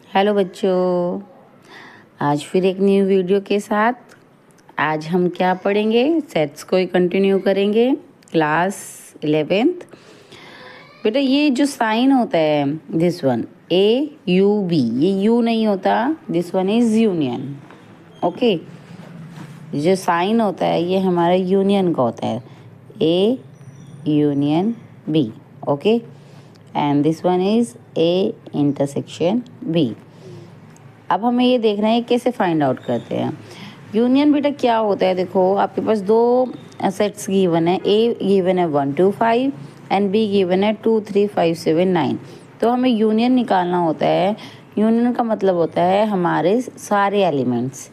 Hello बच्चों, आज फिर एक न्यू वीडियो के साथ। आज हम क्या पढ़ेंगे? सेट्स को ही कंटिन्यू करेंगे। Class 11th। बेटा ये जो साइन होता है, दिस वन AUB, ये यू नहीं होता, this one is union. Okay, जो साइन होता है ये हमारा यूनियन का होता है, A union B। Okay, and this one is A intersection B। अब हमें ये देखना है कैसे फाइंड आउट करते हैं यूनियन। बेटा क्या होता है, देखो आपके पास दो सेट्स गिवन है, ए गिवन है 1 2 5 एंड बी गिवन है 2 3 5 7 9। तो हमें यूनियन निकालना होता है। यूनियन का मतलब होता है हमारे सारे एलिमेंट्स,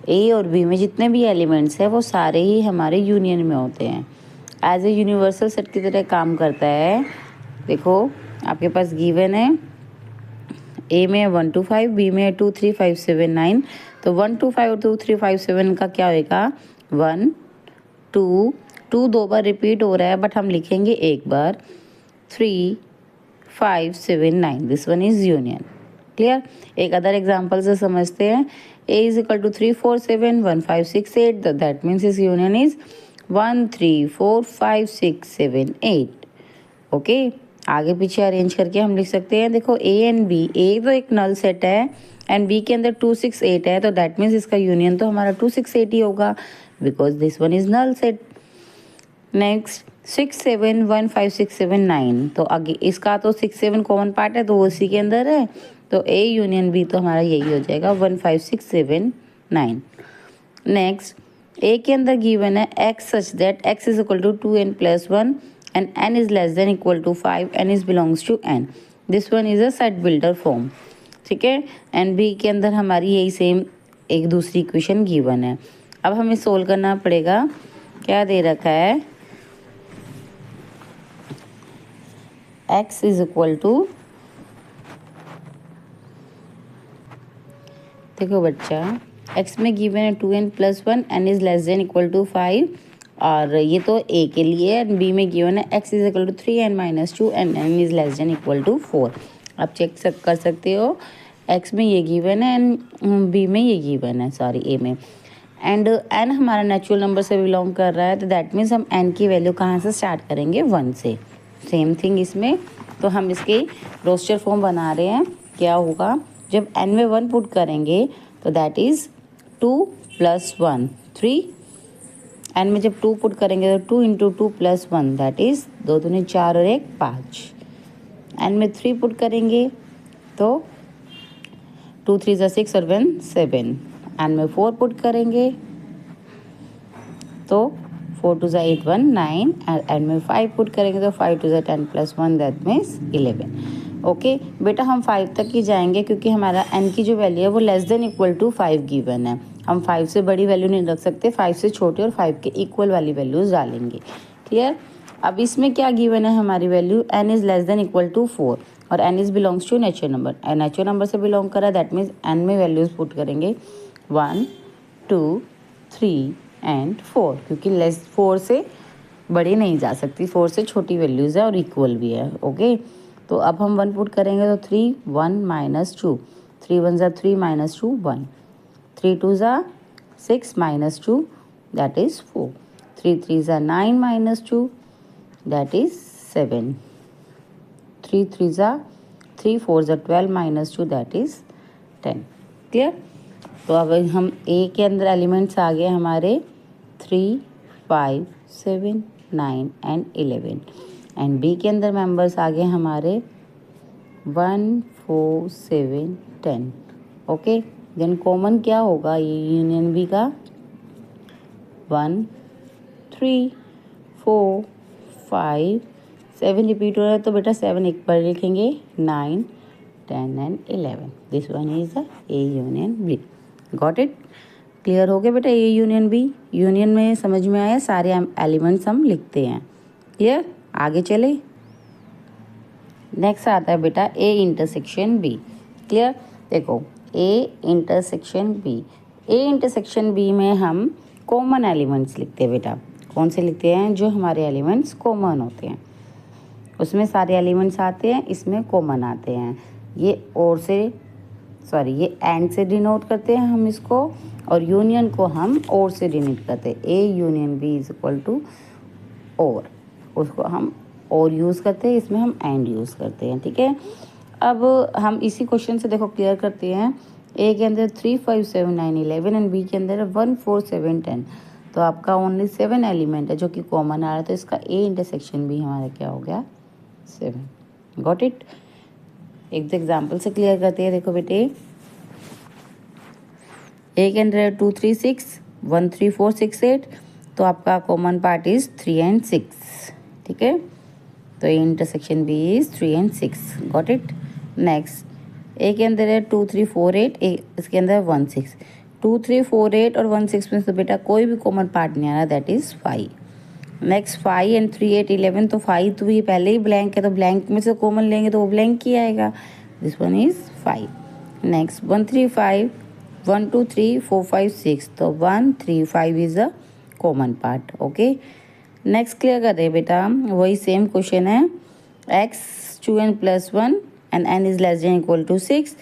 ए और बी में जितने भी एलिमेंट्स हैं वो सारे ही हमारे यूनियन में होते हैं। एज ए यूनिवर्सल सेट की तरह काम करता है। देखो आपके पास गिवन है, ए में 1 2 5, बी में 2 3 5 7 9। तो 1 2 5 और 2 3 5 7 का क्या होएगा? 1 2 2 दो बार रिपीट हो रहा है बट हम लिखेंगे एक बार, 3 5 7 9। This one is union. Clear? एक अदर एग्जाम्पल से समझते हैं। A is equal to 3 4 7 1 5 6 8। That means is union is 1 3 4 5 6 7 8। Okay, आगे पीछे अरेंज करके हम लिख सकते हैं। देखो ए एंड बी, ए तो एक नल सेट है एंड बी के अंदर 2 6 8 है, तो दैट मीन्स इसका यूनियन तो हमारा 2 6 8 ही होगा, because this one is null set. Next 6 7 1 5 6 7 9। तो आगे इसका तो 6 7 कॉमन पार्ट है तो वो उसी के अंदर है, तो ए यूनियन बी तो हमारा यही हो जाएगा 1 5 6 7 9। नेक्स्ट ए के अंदर गिवन है X such that X is equal to 2n + 1 and n is less than equal to 5 and is belongs to n. This one is a set builder form. ठीक है, एंड बी के अंदर हमारी यही same एक दूसरी equation given है। अब हमें सोल्व करना पड़ेगा। क्या दे रखा है? x इज इक्वल टू, देखो बच्चा x में गिवन है 2n + 1, n is less than equal to 5, और ये तो ए के लिए है। बी में गिवन है x is equal to 3n - 2 and n is less than equal to 4। आप चेक कर सकते हो, x में ये गिवन है एंड बी में ये गिवन है, सॉरी ए में। एंड n हमारा नेचुरल नंबर से बिलोंग कर रहा है, तो दैट मीन्स हम n की वैल्यू कहाँ से स्टार्ट करेंगे? 1 से। सेम थिंग इसमें, तो हम इसके रोस्टर फॉर्म बना रहे हैं। क्या होगा जब n में 1 पुट करेंगे तो दैट इज़ 2 + 1 3। एन में जब 2 पुट करेंगे तो 2 × 2 + 1 दैट इज़ 2 दूनी 4 और 1 5। एन में 3 पुट करेंगे तो 2 3 6 और 1 7। एन में 4 पुट करेंगे तो 4 2 8 1 9। एन में 5 पुट करेंगे तो 5 2 10 + 1 दैट मीन्स 11। ओके बेटा, हम 5 तक ही जाएंगे क्योंकि हमारा n की जो वैल्यू है वो less than equal to 5 given है। हम 5 से बड़ी वैल्यू नहीं रख सकते, 5 से छोटे और 5 के इक्वल वाली वैल्यूज डालेंगे। क्लियर? अब इसमें क्या गिवन है हमारी value? n is less than equal to 4 और n is belongs to natural number. Natural number से बिलोंग कर रहा है, दैट मीन्स n में वैल्यूज पुट करेंगे 1 2 3 एंड 4, क्योंकि लेस 4 से बड़ी नहीं जा सकती, 4 से छोटी वैल्यूज़ है और इक्वल भी है। ओके, तो अब हम 1 पुट करेंगे तो 3 1 - 2, 3 1 = 3 - 2 1, 3 2 = 6 - 2 that is 4, 3 3 = 9 - 2 that is 7, 3 3 = 3 4 = 12 - 2 that is 10। Clear? तो अब हम ए के अंदर एलिमेंट्स आ गए हमारे 3 5 7 9 एंड 11, एंड बी के अंदर मेंबर्स आ गए हमारे 1 4 7 10। ओके, देन कॉमन क्या होगा ये यूनियन बी का? 1 3 4 5 7 रिपीट हो रहा है तो बेटा 7 एक बार लिखेंगे, 9 10 and 11। This one is the A union B. Got it? Clear हो गया बेटा? ए यूनियन बी। यूनियन में समझ में आया, सारे एलिमेंट्स हम लिखते हैं। क्लियर? आगे चले। नेक्स्ट आता है बेटा ए इंटरसेक्शन बी। क्लियर? देखो A intersection B, A intersection B में हम कॉमन एलिमेंट्स लिखते हैं बेटा। कौन से लिखते हैं? जो हमारे एलिमेंट्स कॉमन होते हैं, उसमें सारे एलिमेंट्स आते हैं, इसमें कॉमन आते हैं। ये और से ये एंड से डिनोट करते हैं हम इसको, और यूनियन को हम और से डिनोट करते हैं। A union B is equal to और, उसको हम और यूज़ करते हैं, इसमें हम एंड यूज़ करते हैं। ठीक है, अब हम इसी क्वेश्चन से देखो क्लियर करते हैं। ए के अंदर 3 5 7 9 11 एंड बी के अंदर 1 4 7 10। तो आपका ओनली 7 एलिमेंट है जो कि कॉमन आ रहा है, तो इसका ए इंटरसेक्शन भी हमारा क्या हो गया 7। Got it. एक एग्जाम्पल से क्लियर करते हैं। देखो बेटे, ए के अंदर 2 3 6 1 3 4 6 8, तो आपका कॉमन पार्ट इज 3 एंड 6। ठीक है, तो A intersection B is 3 and 6। Got it. Next, A के अंदर है 2 3 4 8, इसके अंदर 1 6। 2 3 4 8 और 1 6 में से बेटा कोई भी कॉमन पार्ट नहीं आ रहा, दैट इज 5। नेक्स्ट 5 एंड 3 8 11, तो 5 तो ये पहले ही ब्लैंक है, तो ब्लैंक में से कॉमन लेंगे तो वो ब्लैंक ही आएगा। This one is 5। नेक्स्ट 1 3 5 1 2 3 4 5 6, तो 1 3 5 is a common part. Okay, next clear कर दे बेटा, वही सेम क्वेश्चन है। x 2n + 1 and n is less than equal to 6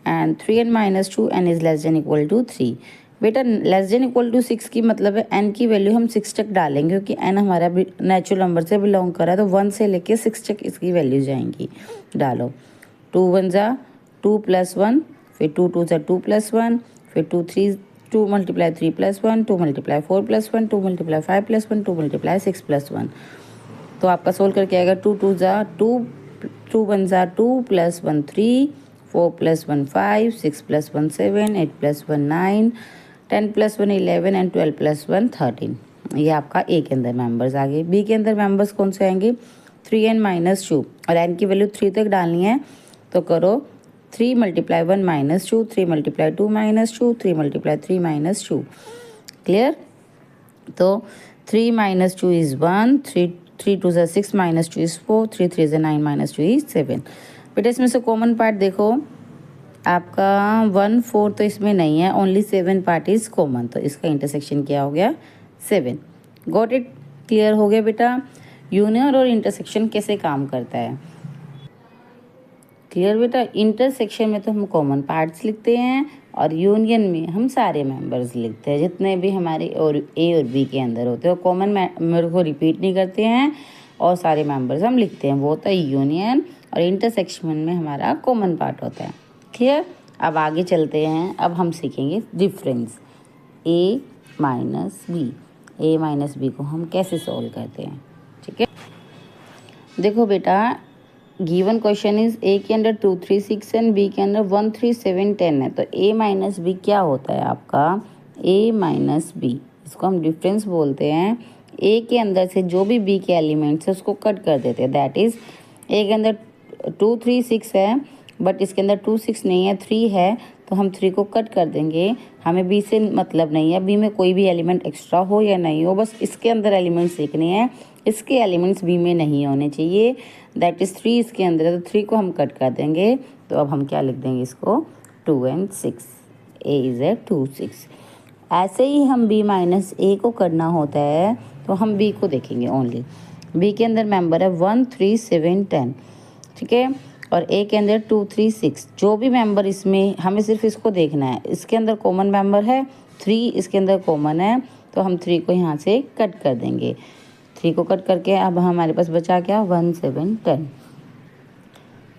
and 3n - 2 n is less than equal to 3। बेटा less than equal to 6 की मतलब है n की value हम 6 तक डालेंगे, क्योंकि n हमारा नेचुरल नंबर से बिलोंग कर रहा है, तो 1 से लेके 6 तक इसकी वैल्यू जाएंगी। डालो 2 1 = 2 + 1, फिर 2 2 = 2 + 1, फिर 2 3 2 × 3 + 1, 2 × 4 + 1, 2 × 5 + 1, 2 × 6 + 1। तो आपका सोल्व करके आएगा 2 2 = 2, 2 1 = 2 + 1 3, 4 + 1 5, 6 + 1 7, 8 + 1 9, 10 + 1 11 एंड 12 + 1 13। ये आपका ए के अंदर मेंबर्स आ गए। बी के अंदर मेंबर्स कौन से आएंगे 3n - 2, और n की वैल्यू 3 तक डालनी है, तो करो 3 × 1 - 2, 3 × 2 - 2, 3 × 3 - 2। क्लियर। तो 3 - 2 इज 1, 3 2 = 6 - 2 इज 4, 3 3 = 9 - 2 इज 7। बेटा इसमें से कॉमन पार्ट देखो, आपका 1 4 तो इसमें नहीं है, ओनली 7 पार्ट इज कॉमन, तो इसका इंटरसेक्शन क्या हो गया 7। Got it. क्लियर हो गया बेटा, यूनियन और इंटरसेक्शन कैसे काम करता है। क्लियर बेटा, इंटरसेक्शन में तो हम कॉमन पार्ट्स लिखते हैं, और यूनियन में हम सारे मेंबर्स लिखते हैं जितने भी हमारे और ए और बी के अंदर होते हैं। कॉमन मेंबर को रिपीट नहीं करते हैं, और सारे मेंबर्स हम लिखते हैं, वो होता है यूनियन। और इंटरसेक्शन में हमारा कॉमन पार्ट होता है। क्लियर। अब आगे चलते हैं, अब हम सीखेंगे difference a - b। a - b को हम कैसे सॉल्व करते हैं। ठीक है, देखो बेटा, गिवन क्वेश्चन इज ए के अंदर 2 3 6 एंड बी के अंदर 1 3 7 10 है, तो a - b क्या होता है आपका a - b, इसको हम डिफरेंस बोलते हैं। a के अंदर से जो भी b के एलिमेंट्स है उसको कट कर देते हैं, दैट इज a के अंदर 2 3 6 है, बट इसके अंदर 2 6 नहीं है, 3 है, तो हम 3 को कट कर देंगे। हमें बी से मतलब नहीं है, बी में कोई भी एलिमेंट एक्स्ट्रा हो या नहीं हो, बस इसके अंदर एलिमेंट्स देखने हैं, इसके एलिमेंट्स बी में नहीं होने चाहिए, दैट इज़ 3 इसके अंदर है, तो 3 को हम कट कर देंगे। तो अब हम क्या लिख देंगे इसको 2 and 6, ए इज़ ए 2 6। ऐसे ही हम b - a को करना होता है, तो हम b को देखेंगे ओनली। b के अंदर मेंबर है 1 3 7 10, ठीक है, और a के अंदर 2 3 6। जो भी मेंबर इसमें, हमें सिर्फ इसको देखना है, इसके अंदर कॉमन मेंबर है 3, इसके अंदर कॉमन है, तो हम 3 को यहाँ से कट कर देंगे। 3 को कट करके अब हमारे पास बचा क्या 1 7 10।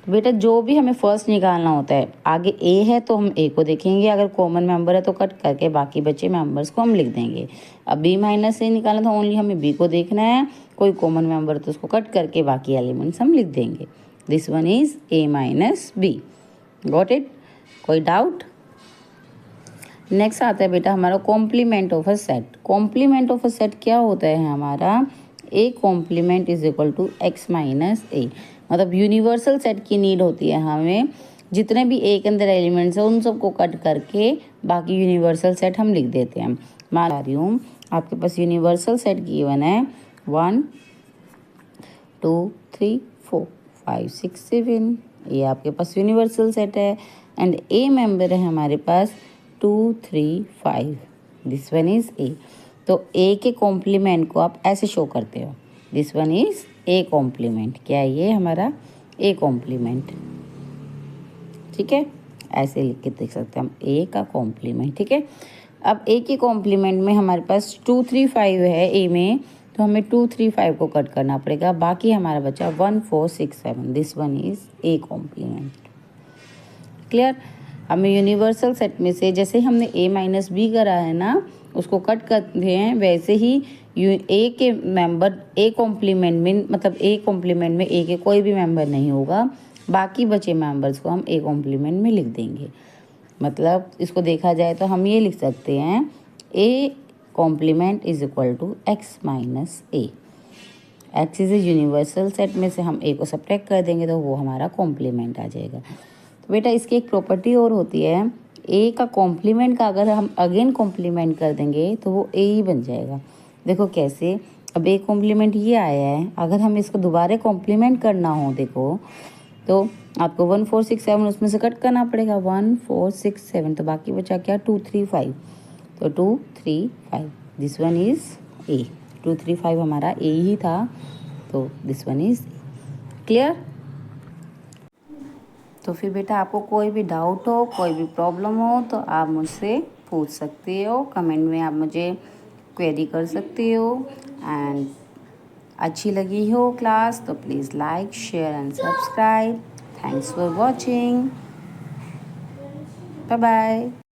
तो बेटा जो भी हमें फर्स्ट निकालना होता है, आगे a है तो हम a को देखेंगे, अगर कॉमन मेंबर है तो कट करके बाकी बचे मेंबर्स को हम लिख देंगे। अब b - a निकालना था, ओनली हमें b को देखना है, कोई कॉमन मेंबर है तो उसको कट करके बाकी एलिमेंट्स हम लिख देंगे। This one is a - b। Got it. कोई डाउट। नेक्स्ट आता है बेटा हमारा complement of a set. Complement of a set क्या होता है हमारा, a complement is equal to x - a। मतलब यूनिवर्सल सेट की नीड होती है हमें, जितने भी a के अंदर एलिमेंट्स हैं उन सबको कट करके बाकी यूनिवर्सल सेट हम लिख देते हैं। मान रही हूँ आपके पास यूनिवर्सल सेट गिवन है 1 2 3 4 5 6 7, ये आपके पास यूनिवर्सल सेट है। एंड a मेंबर है हमारे पास 2 3 5, दिस वन इज a। तो a के कॉम्प्लीमेंट को आप ऐसे शो करते हो, this one is a complement. क्या है ये हमारा a कॉम्प्लीमेंट। ठीक है, ऐसे लिख के देख सकते हैं हम ए का कॉम्प्लीमेंट। ठीक है, अब ए के कॉम्प्लीमेंट में हमारे पास 2 3 5 है ए में, तो हमें 2 3 5 को कट करना पड़ेगा, बाकी हमारा बचा 1 4 6 7। This one is a complement. Clear. हमें यूनिवर्सल सेट में से जैसे हमने ए माइनस बी करा है ना, उसको कट करते हैं, वैसे ही ए के मेंबर ए कॉम्प्लीमेंट में, मतलब ए कॉम्प्लीमेंट में ए के कोई भी मेंबर नहीं होगा, बाकी बचे मेंबर्स को हम ए कॉम्प्लीमेंट में लिख देंगे। मतलब इसको देखा जाए तो हम ये लिख सकते हैं A complement is equal to X minus A. X is a universal set में से हम ए को सब्ट्रैक्ट कर देंगे तो वो हमारा कॉम्प्लीमेंट आ जाएगा। तो बेटा इसकी एक प्रॉपर्टी और होती है, ए का कॉम्प्लीमेंट का अगर हम अगेन कॉम्प्लीमेंट कर देंगे तो वो ए ही बन जाएगा। देखो कैसे, अब ए कॉम्प्लीमेंट ये आया है, अगर हम इसको दोबारा कॉम्प्लीमेंट करना हो देखो तो आपको 1 4 6 7 उसमें से कट करना पड़ेगा, 1 4 6 7, तो बाकी बचा क्या 2 3 5, तो 2 3 5 दिस वन इज ए। 2 3 5 हमारा ए ही था, तो दिस वन इज क्लियर। तो फिर बेटा आपको कोई भी डाउट हो, कोई भी प्रॉब्लम हो तो आप मुझसे पूछ सकते हो, कमेंट में आप मुझे क्वेरी कर सकते हो। एंड अच्छी लगी हो क्लास तो please like share and subscribe. Thanks for watching, bye bye.